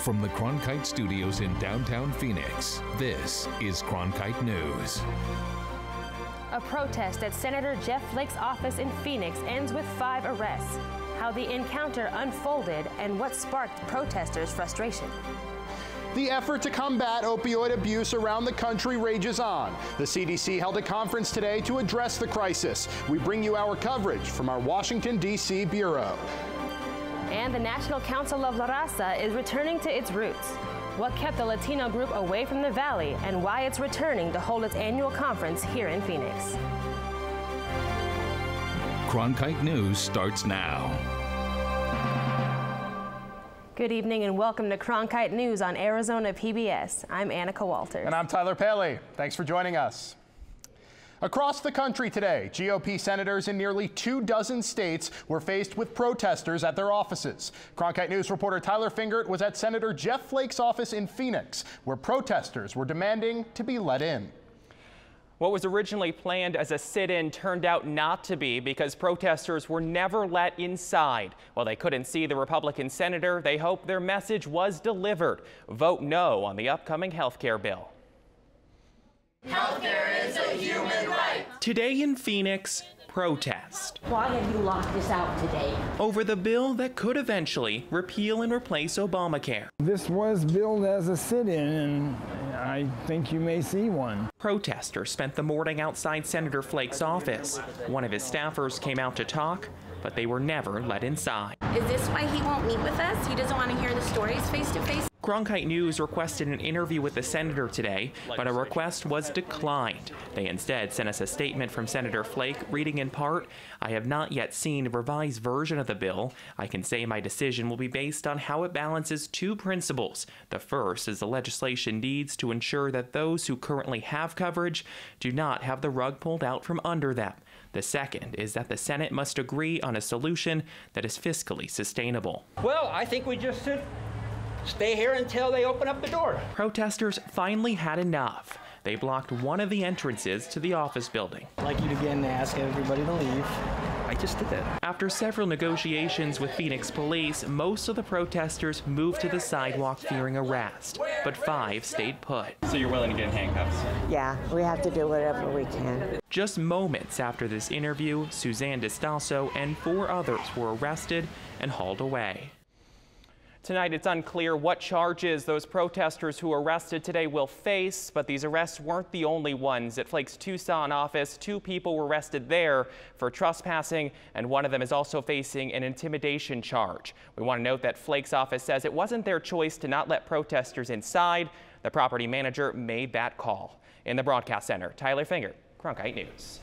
From the Cronkite studios in downtown Phoenix, this is Cronkite News. A protest at Senator Jeff Flake's office in Phoenix ends with 5 arrests. How the encounter unfolded and what sparked protesters' frustration. The effort to combat opioid abuse around the country rages on. The CDC held a conference today to address the crisis. We bring you our coverage from our Washington, D.C. bureau. And the National Council of La Raza is returning to its roots. What kept the Latino group away from the Valley and why it's returning to hold its annual conference here in Phoenix. Cronkite News starts now. Good evening and welcome to Cronkite News on Arizona PBS. I'm Annika Walters. And I'm Tyler Paley. Thanks for joining us. Across the country today, GOP senators in nearly 24 states were faced with protesters at their offices. Cronkite News reporter Tyler Fingert was at Senator Jeff Flake's office in Phoenix, where protesters were demanding to be let in. What was originally planned as a sit-in turned out not to be because protesters were never let inside. While they couldn't see the Republican senator, they hoped their message was delivered. Vote no on the upcoming health care bill. Healthcare is a human right. Today in Phoenix, protest. Why have you locked this out today? Over the bill that could eventually repeal and replace Obamacare. This was billed as a sit-in, and I think you may see one. Protesters spent the morning outside Senator Flake's office. One of his staffers came out to talk, but they were never let inside. Is this why he won't meet with us? He doesn't want to hear the stories face to face? Cronkite News requested an interview with the senator today, but a request was declined. They instead sent us a statement from Senator Flake, reading in part, "I have not yet seen a revised version of the bill. I can say my decision will be based on how it balances 2 principles. The first is the legislation needs to ensure that those who currently have coverage do not have the rug pulled out from under them. The second is that the Senate must agree on a solution that is fiscally sustainable." Well, I think we just stay here until they open up the door. Protesters finally had enough. They blocked one of the entrances to the office building. I'd like you to again ask everybody to leave. I just did that. After several negotiations with Phoenix police, most of the protesters moved to the sidewalk fearing arrest, but 5 stayed put. So you're willing to get in handcuffs? Yeah, we have to do whatever we can. Just moments after this interview, Suzanne DeStasso and 4 others were arrested and hauled away. Tonight, it's unclear what charges those protesters who were arrested today will face, but these arrests weren't the only ones. At Flake's Tucson office, 2 people were arrested there for trespassing, and one of them is also facing an intimidation charge. We want to note that Flake's office says it wasn't their choice to not let protesters inside. The property manager made that call. In the broadcast center, Tyler Fingert, Cronkite News.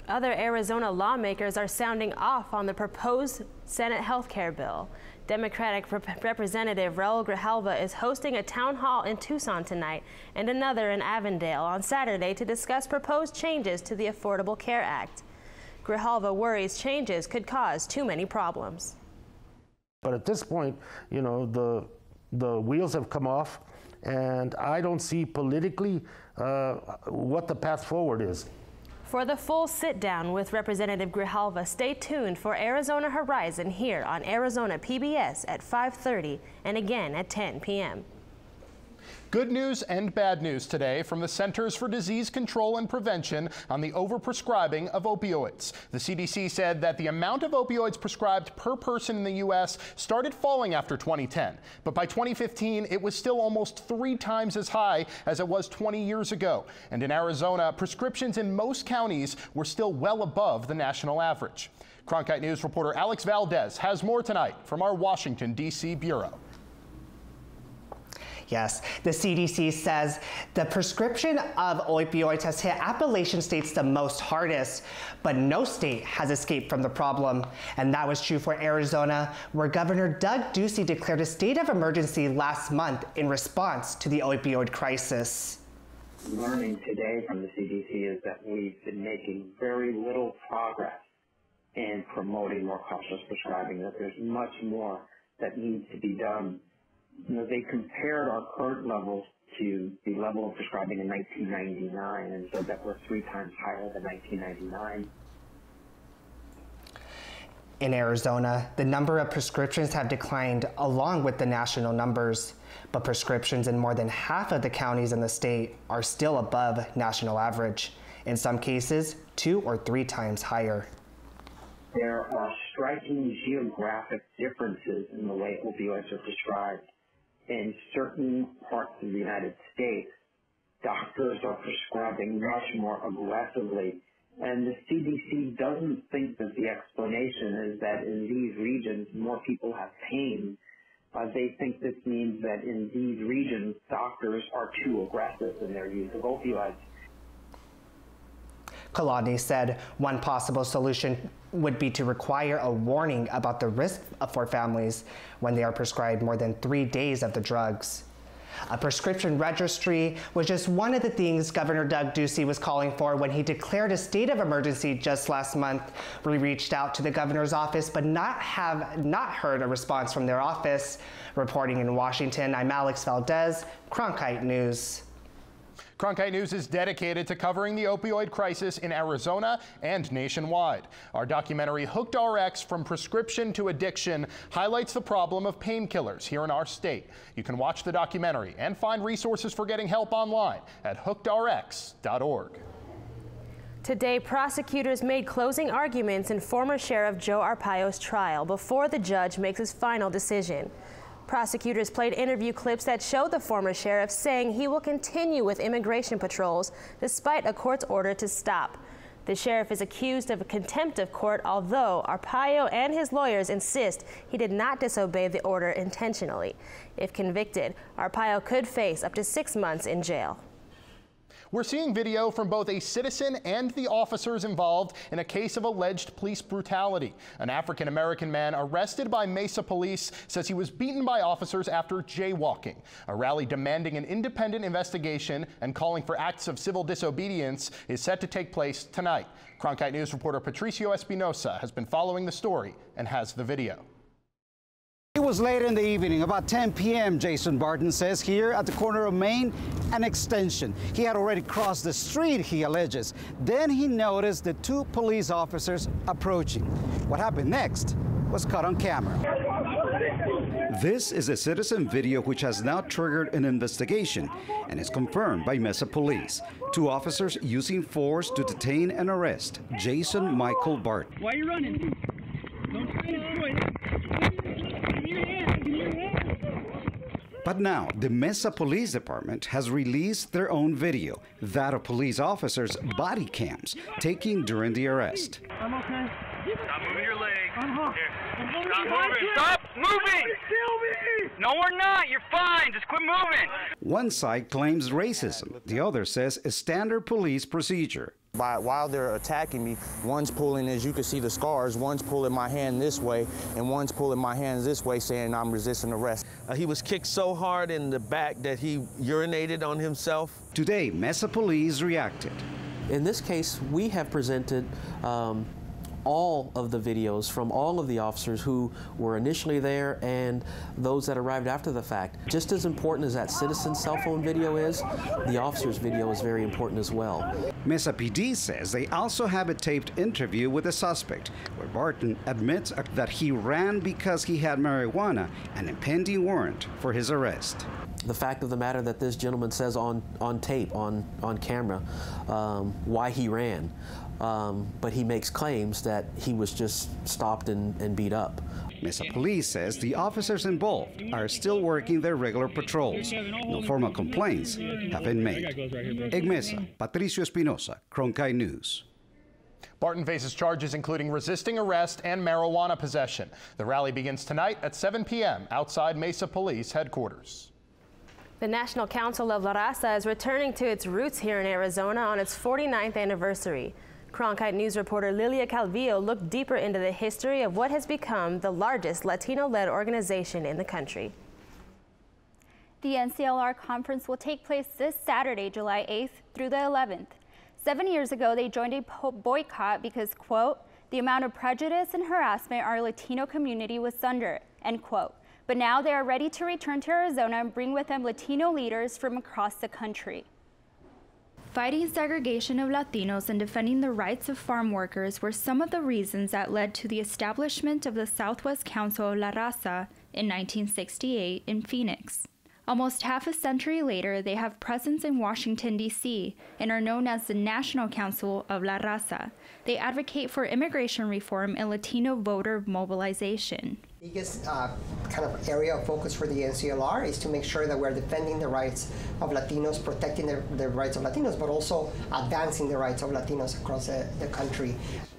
Other Arizona lawmakers are sounding off on the proposed Senate health care bill. Democratic Representative Raul Grijalva is hosting a town hall in Tucson tonight and another in Avondale on Saturday to discuss proposed changes to the Affordable Care Act. Grijalva worries changes could cause too many problems. But at this point, you know, the wheels have come off, and I don't see politically what the path forward is. For the full sit-down with Representative Grijalva, stay tuned for Arizona Horizon here on Arizona PBS at 5:30 and again at 10 p.m. Good news and bad news today from the Centers for Disease Control and Prevention on the overprescribing of opioids. The CDC said that the amount of opioids prescribed per person in the U.S. started falling after 2010. But by 2015, it was still almost 3 times as high as it was 20 years ago. And in Arizona, prescriptions in most counties were still well above the national average. Cronkite News reporter Alex Valdez has more tonight from our Washington, D.C. bureau. Yes, the CDC says the prescription of opioids has hit Appalachian states the most hardest, but no state has escaped from the problem. And that was true for Arizona, where Governor Doug Ducey declared a state of emergency last month in response to the opioid crisis. Learning today from the CDC is that we've been making very little progress in promoting more cautious prescribing, that there's much more that needs to be done. You know, they compared our current levels to the level of prescribing in 1999 and said that we're 3 times higher than 1999. In Arizona, the number of prescriptions have declined along with the national numbers, but prescriptions in more than half of the counties in the state are still above national average, in some cases 2 or 3 times higher. There are striking geographic differences in the way opioids are prescribed. In certain parts of the United States, doctors are prescribing much more aggressively. And the CDC doesn't think that the explanation is that in these regions more people have pain. They think this means that in these regions doctors are too aggressive in their use of opioids. Kalani said one possible solution would be to require a warning about the risk for families when they are prescribed more than 3 days of the drugs. A prescription registry was just one of the things Governor Doug Ducey was calling for when he declared a state of emergency just last month. We reached out to the governor's office but have not heard a response from their office. Reporting in Washington, I'm Alex Valdez, Cronkite News. Cronkite News is dedicated to covering the opioid crisis in Arizona and nationwide. Our documentary Hooked RX From Prescription to Addiction highlights the problem of painkillers here in our state. You can watch the documentary and find resources for getting help online at hookedrx.org. Today, prosecutors made closing arguments in former Sheriff Joe Arpaio's trial before the judge makes his final decision. Prosecutors played interview clips that show the former sheriff saying he will continue with immigration patrols despite a court's order to stop. The sheriff is accused of contempt of court, although Arpaio and his lawyers insist he did not disobey the order intentionally. If convicted, Arpaio could face up to 6 months in jail. We're seeing video from both a citizen and the officers involved in a case of alleged police brutality. An African-American man arrested by Mesa police says he was beaten by officers after jaywalking. A rally demanding an independent investigation and calling for acts of civil disobedience is set to take place tonight. Cronkite News reporter Patricio Espinosa has been following the story and has the video. It was late in the evening, about 10 p.m., Jason Barton says, here at the corner of Main and Extension. He had already crossed the street, he alleges. Then he noticed the 2 police officers approaching. What happened next was caught on camera. This is a citizen video which has now triggered an investigation and is confirmed by Mesa Police. 2 officers using force to detain and arrest Jason Michael Barton. Why are you running? Don't try to destroy it. But now, the Mesa Police Department has released their own video, that of police officers' body cams taken during the arrest. I'm okay. Stop moving your leg. Here. Stop moving. Stop moving. Kill me. No, we're not. You're fine. Just quit moving. One side claims racism. The other says a standard police procedure. While they're attacking me, one's pulling, as you can see the scars, one's pulling my hand this way, and one's pulling my hands this way, saying I'm resisting arrest. He was kicked so hard in the back that he urinated on himself. Today, Mesa Police reacted. In this case, we have presented all of the videos from all of the officers who were initially there and those that arrived after the fact. Just as important as that citizen's cell phone video is, the officer's video is very important as well. Mesa PD says they also have a taped interview with the suspect, where Barton admits that he ran because he had marijuana and a pending warrant for his arrest. The fact of the matter that this gentleman says on tape, on camera, why he ran. But he makes claims that he was just stopped and beat up. Mesa Police says the officers involved are still working their regular patrols. No formal complaints have been made. In Mesa, Patricio Espinosa, Cronkite News. Barton faces charges including resisting arrest and marijuana possession. The rally begins tonight at 7 p.m. outside Mesa Police headquarters. The National Council of La Raza is returning to its roots here in Arizona on its 49th anniversary. Cronkite News reporter Lilia Calvillo looked deeper into the history of what has become the largest Latino-led organization in the country. The NCLR conference will take place this Saturday, July 8th through the 11th. 7 years ago, they joined a boycott because, quote, the amount of prejudice and harassment our Latino community was under, end quote. But now they are ready to return to Arizona and bring with them Latino leaders from across the country. Fighting segregation of Latinos and defending the rights of farm workers were some of the reasons that led to the establishment of the Southwest Council of La Raza in 1968 in Phoenix. Almost half a century later, they have presence in Washington, D.C., and are known as the National Council of La Raza. They advocate for immigration reform and Latino voter mobilization. The biggest kind of area of focus for the NCLR is to make sure that we're defending the rights of Latinos, protecting the rights of Latinos, but also advancing the rights of Latinos across the country.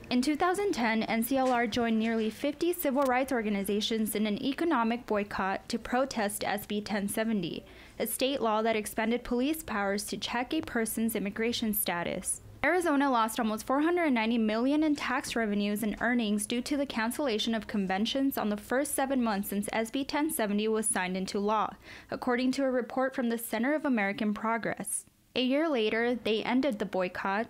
In 2010, NCLR joined nearly 50 civil rights organizations in an economic boycott to protest SB 1070, a state law that expanded police powers to check a person's immigration status. Arizona lost almost $490 million in tax revenues and earnings due to the cancellation of conventions on the first 7 months since SB 1070 was signed into law, according to a report from the Center of American Progress. A year later, they ended the boycott,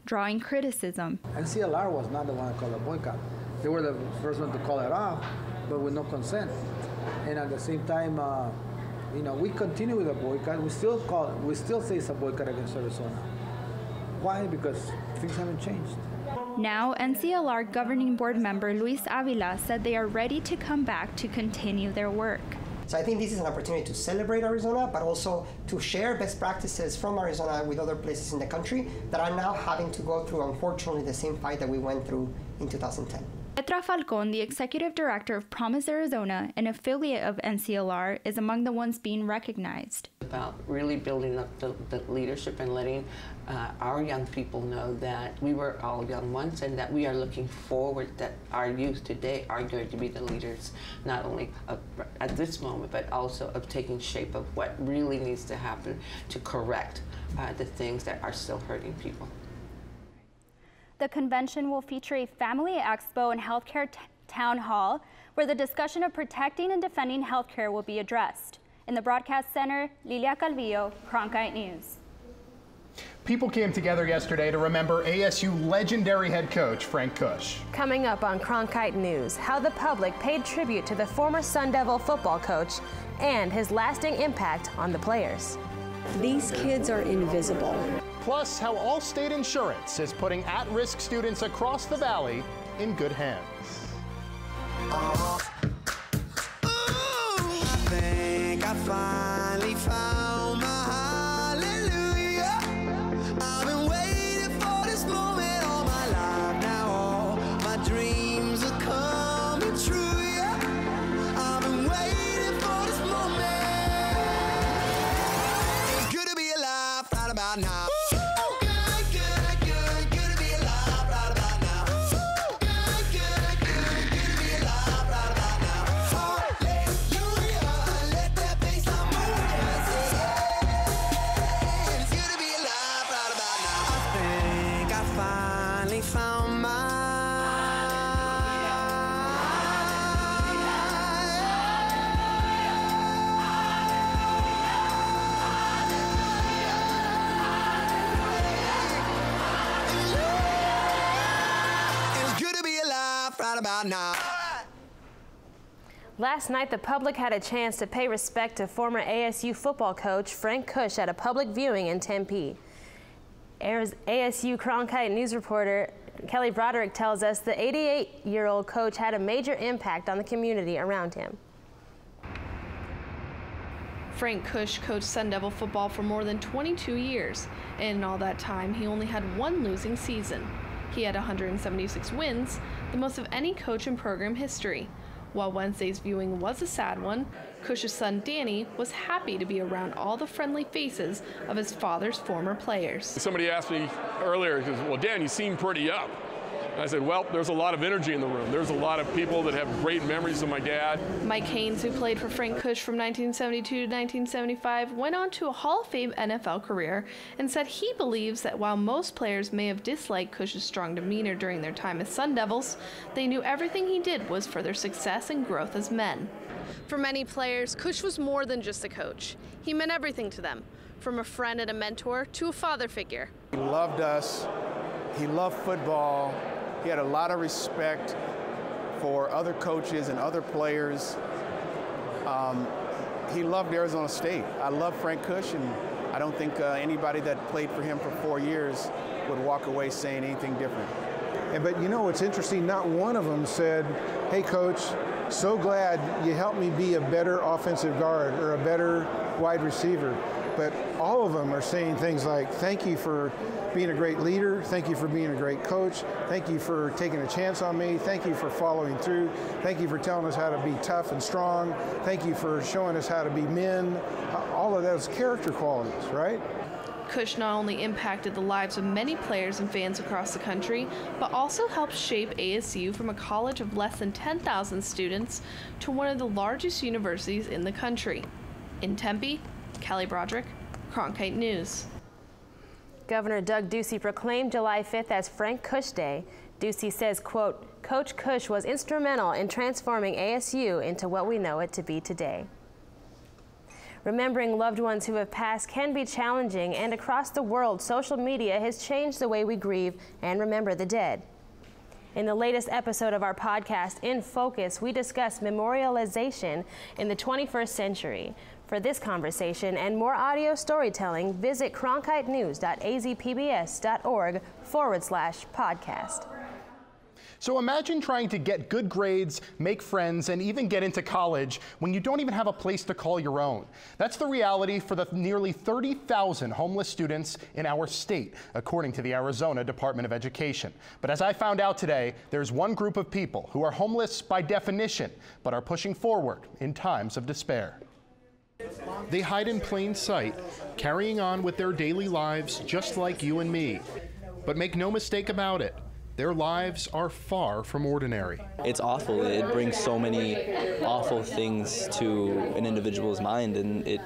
drawing criticism. NCLR was not the one to call a boycott. They were the first one to call it off, but with no consent. And at the same time, we continue with the boycott. We still say it's a boycott against Arizona. Why? Because things haven't changed. Now, NCLR Governing Board member Luis Avila said they are ready to come back to continue their work. So I think this is an opportunity to celebrate Arizona, but also to share best practices from Arizona with other places in the country that are now having to go through, unfortunately, the same fight that we went through in 2010. Petra Falcon, the executive director of Promise Arizona, an affiliate of NCLR, is among the ones being recognized. About really building up the leadership and letting our young people know that we were all young once and that we are looking forward that our youth today are going to be the leaders, not only at this moment, but also of taking shape of what really needs to happen to correct the things that are still hurting people. The convention will feature a family expo and healthcare town hall where the discussion of protecting and defending healthcare will be addressed. In the broadcast center, Lilia Calvillo, Cronkite News. People came together yesterday to remember ASU legendary head coach Frank Kush. Coming up on Cronkite News, how the public paid tribute to the former Sun Devil football coach and his lasting impact on the players. These kids are invisible. Plus, how Allstate Insurance is putting at-risk students across the valley in good hands. I think I finally found my hallelujah. I've been waiting for this moment all my life now. All my dreams are coming true, yeah. I've been waiting for this moment. It's good to be alive right about now. Now. Last night, the public had a chance to pay respect to former ASU football coach Frank Kush at a public viewing in Tempe. ASU Cronkite News reporter Kelly Broderick tells us the 88-year-old coach had a major impact on the community around him. Frank Kush coached Sun Devil football for more than 22 years, and in all that time, he only had one losing season. He had 176 wins, the most of any coach in program history. While Wednesday's viewing was a sad one, Kush's son Danny was happy to be around all the friendly faces of his father's former players. Somebody asked me earlier, well, Dan, you seem pretty up. I said, well, there's a lot of energy in the room. There's a lot of people that have great memories of my dad. Mike Haynes, who played for Frank Kush from 1972 to 1975, went on to a Hall of Fame NFL career and said he believes that while most players may have disliked Kush's strong demeanor during their time as Sun Devils, they knew everything he did was for their success and growth as men. For many players, Kush was more than just a coach. He meant everything to them, from a friend and a mentor to a father figure. He loved us. He loved football. He had a lot of respect for other coaches and other players. He loved Arizona State. I love Frank Kush, and I I don't think anybody that played for him for 4 years would walk away saying anything different. But you know what's interesting, not one of them said, hey coach, so glad you helped me be a better offensive guard or a better wide receiver. But all of them are saying things like, thank you for being a great leader, thank you for being a great coach, thank you for taking a chance on me, thank you for following through, thank you for telling us how to be tough and strong, thank you for showing us how to be men. All of those character qualities, right? Cush not only impacted the lives of many players and fans across the country, but also helped shape ASU from a college of less than 10,000 students to one of the largest universities in the country. In Tempe, Kelly Broderick, Cronkite News. Governor Doug Ducey proclaimed July 5th as Frank Cush Day. Ducey says, quote, Coach Cush was instrumental in transforming ASU into what we know it to be today. Remembering loved ones who have passed can be challenging, and across the world, social media has changed the way we grieve and remember the dead. In the latest episode of our podcast, In Focus, we discuss memorialization in the 21st century. For this conversation and more audio storytelling, visit cronkitenews.azpbs.org/podcast. So imagine trying to get good grades, make friends, and even get into college when you don't even have a place to call your own. That's the reality for the nearly 30,000 homeless students in our state, according to the Arizona Department of Education. But as I found out today, there's one group of people who are homeless by definition, but are pushing forward in times of despair. They hide in plain sight, carrying on with their daily lives just like you and me. But make no mistake about it, their lives are far from ordinary. It's awful. It brings so many awful things to an individual's mind, and it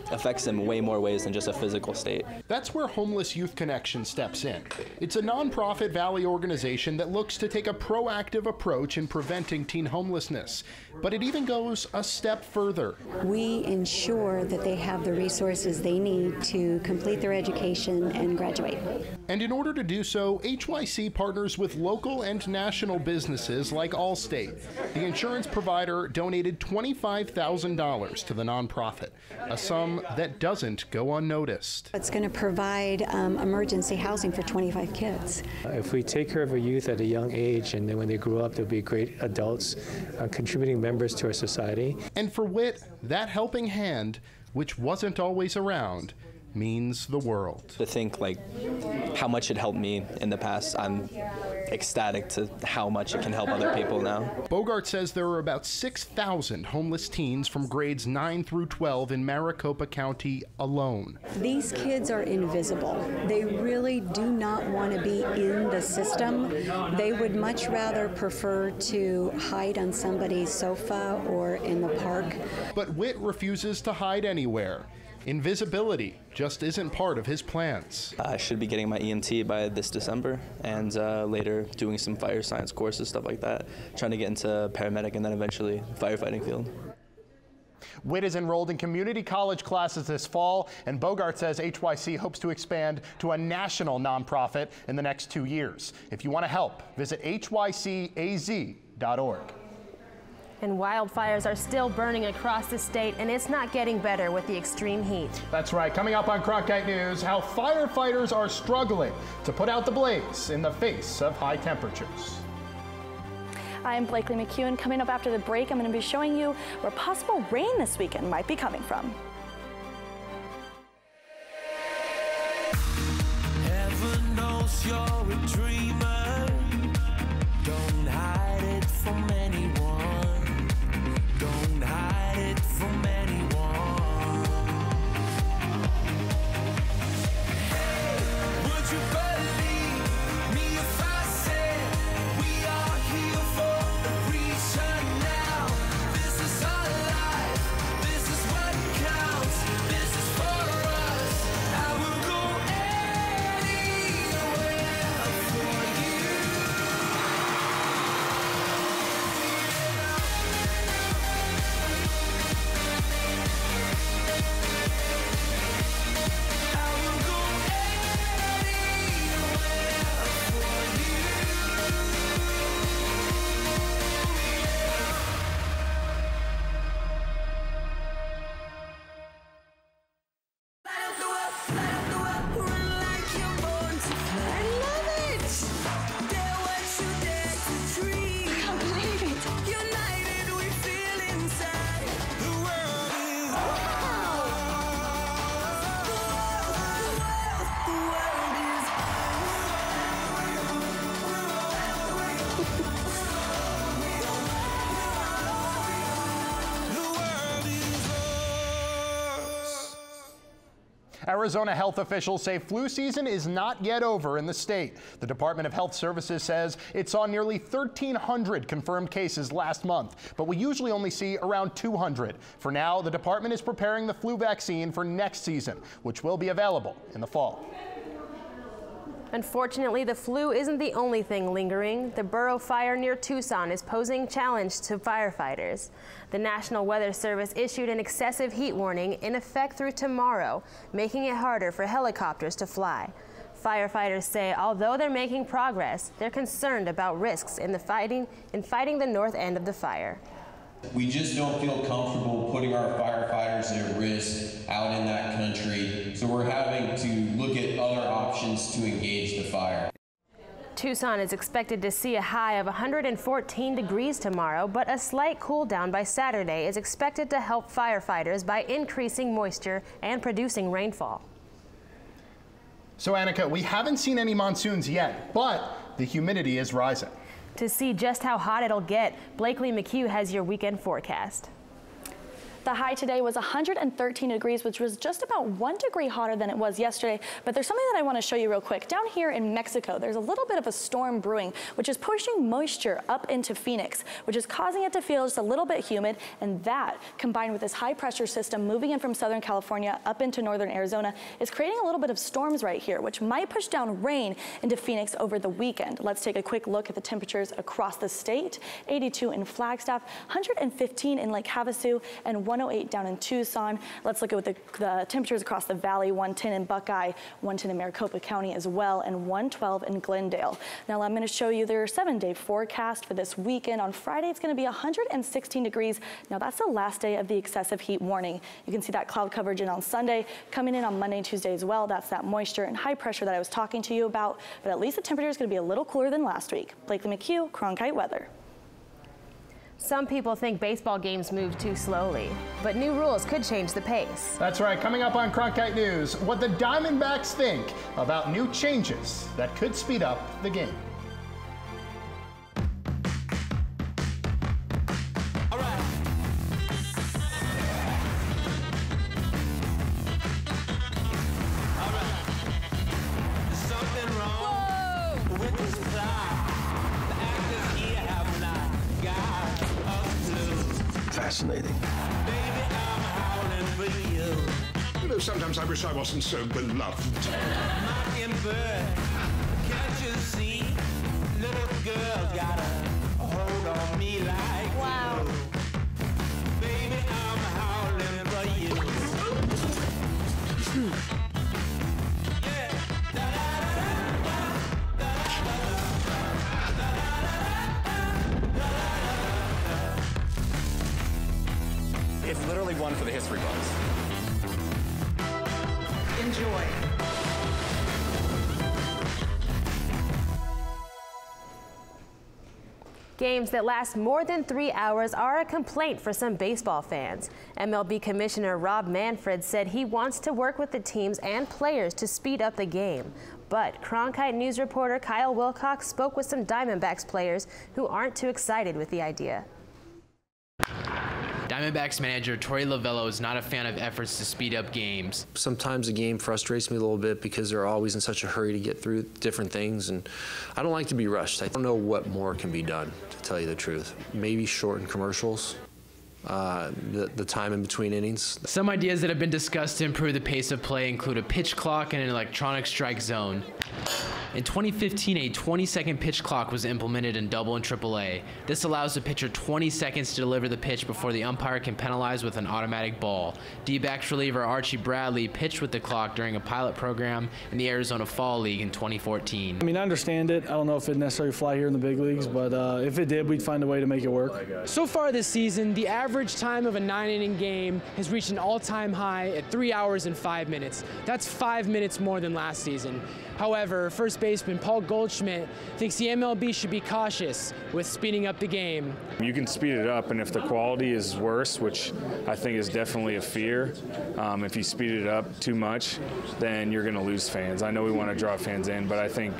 affects them way more ways than just a physical state. That's where Homeless Youth Connection steps in. It's a nonprofit Valley organization that looks to take a proactive approach in preventing teen homelessness. But it even goes a step further. We ensure that they have the resources they need to complete their education and graduate. And in order to do so, HYC partners with local and national businesses like Allstate. The insurance provider donated $25,000 to the nonprofit, a sum that doesn't go unnoticed. It's going to provide emergency housing for 25 kids. If we take care of a youth at a young age, and then when they grow up, they'll be great adults, contributing members to our society. And for Whit, that helping hand, which wasn't always around, means the world. To think like how much it helped me in the past, I'm ecstatic to how much it can help other people now. Bogart says there are about 6,000 homeless teens from grades 9 through 12 in Maricopa County alone. These kids are invisible. They really do not want to be in the system. They would much rather prefer to hide on somebody's sofa or in the park. But Whit refuses to hide anywhere. Invisibility just isn't part of his plans. I should be getting my EMT by this December, and later doing some fire science courses, stuff like that, trying to get into paramedic and then eventually firefighting field. Whit is enrolled in community college classes this fall, and Bogart says HYC hopes to expand to a national nonprofit in the next 2 years. If you want to help, visit hycaz.org. And wildfires are still burning across the state, and it's not getting better with the extreme heat. That's right. Coming up on Cronkite News, how firefighters are struggling to put out the blaze in the face of high temperatures. I'm Blakely McEwen. Coming up after the break, I'm going to be showing you where possible rain this weekend might be coming from. Heaven knows you're a dreamer. Don't hide it from anyone. Don't hide it from anyone. Hey, would you believe me if I said we are here for a reason now? This is our life. This is what counts. This is for us. I will go anywhere for Arizona health officials say flu season is not yet over in the state. The Department of Health Services says it saw nearly 1,300 confirmed cases last month, but we usually only see around 200. For now, the department is preparing the flu vaccine for next season, which will be available in the fall. Unfortunately, the flu isn't the only thing lingering. The Burrow fire near Tucson is posing a challenge to firefighters. The National Weather Service issued an excessive heat warning in effect through tomorrow, making it harder for helicopters to fly. Firefighters say although they're making progress, they're concerned about risks in fighting the north end of the fire. We just don't feel comfortable putting our firefighters at risk out in that country, so we're having to look at other options to engage the fire. Tucson is expected to see a high of 114 degrees tomorrow, but a slight cool down by Saturday is expected to help firefighters by increasing moisture and producing rainfall. So Annika, we haven't seen any monsoons yet, but the humidity is rising. To see just how hot it'll get, Blakely McHugh has your weekend forecast. The high today was 113 degrees, which was just about 1 degree hotter than it was yesterday. But there's something that I want to show you real quick. Down here in Mexico, there's a little bit of a storm brewing, which is pushing moisture up into Phoenix, which is causing it to feel just a little bit humid. And that, combined with this high pressure system moving in from Southern California up into northern Arizona, is creating a little bit of storms right here, which might push down rain into Phoenix over the weekend. Let's take a quick look at the temperatures across the state. 82 in Flagstaff, 115 in Lake Havasu, and 108 down in Tucson. Let's look at the temperatures across the valley. 110 in Buckeye, 110 in Maricopa County as well, and 112 in Glendale. Now I'm going to show you their 7-day forecast for this weekend. On Friday, it's going to be 116 degrees. Now that's the last day of the excessive heat warning. You can see that cloud coverage in on Sunday, coming in on Monday and Tuesday as well. That's that moisture and high pressure that I was talking to you about. But at least the temperature is going to be a little cooler than last week. Blakely McHugh, Cronkite Weather. Some people think baseball games move too slowly, but new rules could change the pace. That's right. Coming up on Cronkite News, what the Diamondbacks think about new changes that could speed up the game. Fascinating. You know, sometimes I wish I wasn't so beloved. Can't you see? Little girl got a hold on me like wow. Baby, I'm howling for you. It's literally one for the history books. Enjoy. Games that last more than 3 hours are a complaint for some baseball fans. MLB Commissioner Rob Manfred said he wants to work with the teams and players to speed up the game. But Cronkite News reporter Kyle Wilcox spoke with some Diamondbacks players who aren't too excited with the idea. Diamondbacks manager Torey Lovello is not a fan of efforts to speed up games. Sometimes the game frustrates me a little bit because they're always in such a hurry to get through different things, and I don't like to be rushed. I don't know what more can be done, to tell you the truth. Maybe shorten commercials, the time in between innings. Some ideas that have been discussed to improve the pace of play include a pitch clock and an electronic strike zone. In 2015, a 20-second pitch clock was implemented in Double and Triple-A. This allows the pitcher 20 seconds to deliver the pitch before the umpire can penalize with an automatic ball. D-backs reliever Archie Bradley pitched with the clock during a pilot program in the Arizona Fall League in 2014. I mean, I understand it. I don't know if it'd necessarily fly here in the big leagues, but if it did, we'd find a way to make it work. So far this season, the average time of a 9-inning game has reached an all-time high at 3 hours and 5 minutes. That's 5 minutes more than last season. However, first baseman Paul Goldschmidt thinks the MLB should be cautious with speeding up the game. You can speed it up, and if the quality is worse, which I think is definitely a fear, if you speed it up too much, then you're going to lose fans. I know we want to draw fans in, but I think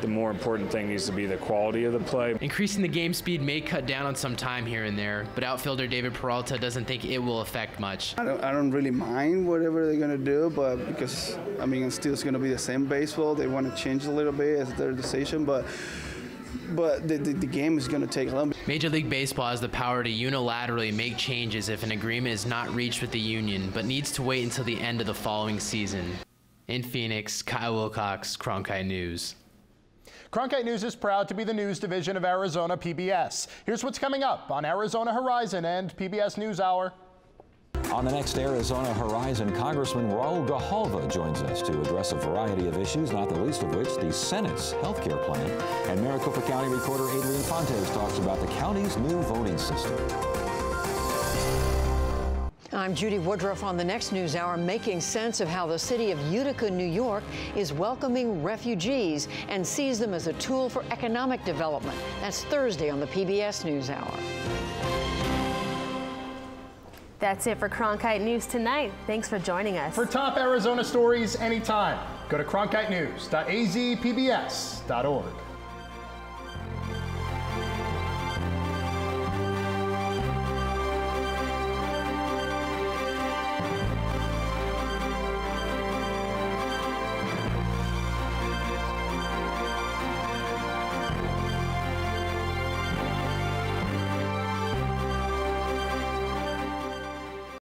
the more important thing needs to be the quality of the play. Increasing the game speed may cut down on some time here and there, but outfielder David Peralta doesn't think it will affect much. I don't really mind whatever they're going to do, but because, I mean, it's still going to be the same baseball. They want to change a little bit as their decision, but the game is going to take long. Major League Baseball has the power to unilaterally make changes if an agreement is not reached with the union, but needs to wait until the end of the following season. In Phoenix, Kyle Wilcox, Cronkite News. Cronkite News is proud to be the news division of Arizona PBS. Here's what's coming up on Arizona Horizon and PBS NewsHour. On the next Arizona Horizon, Congressman Raul Grijalva joins us to address a variety of issues, not the least of which the Senate's health care plan. And Maricopa County Recorder Adrian Fontes talks about the county's new voting system. I'm Judy Woodruff on the next NewsHour, making sense of how the city of Utica, New York is welcoming refugees and sees them as a tool for economic development. That's Thursday on the PBS NewsHour. That's it for Cronkite News tonight. Thanks for joining us. For top Arizona stories anytime, go to cronkitenews.azpbs.org.